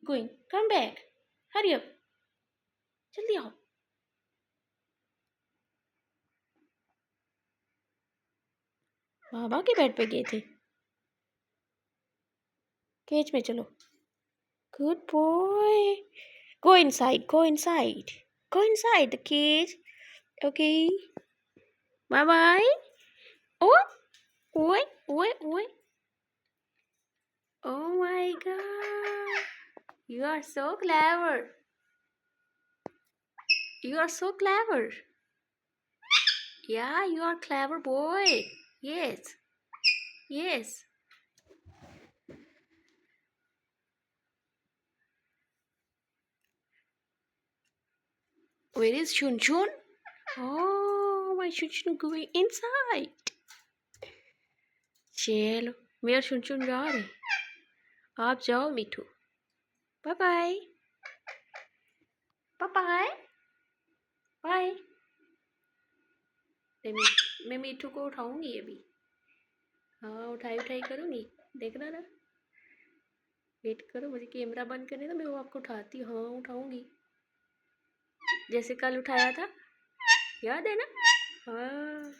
going? Come back. Hurry up. जल्दी आओ. बाबा के बेड पे गए थे. केज में चलो. Good boy. Go inside. Go inside. Go inside the cage. Okay. Bye bye. Oh. Oi. Oi. Oi. Oh my God. You are so clever. You are so clever. Yeah, you are clever boy. Yes. Yes. Where is Shun Shun? Oh, my Shun Shun going inside. चलो मेरा Shun Shun जा रहे. आप जाओ मीठू. Bye bye. Bye bye. Bye. मैं मीठू को उठाऊंगी अभी. हाँ उठाई उठाई करूँगी. देखना ना. वेट करो मुझे कैमरा बंद करने दो. मैं वो आपको उठाती हूँ. हाँ उठाऊंगी. जैसे कल उठाया था. याद है ना. हाँ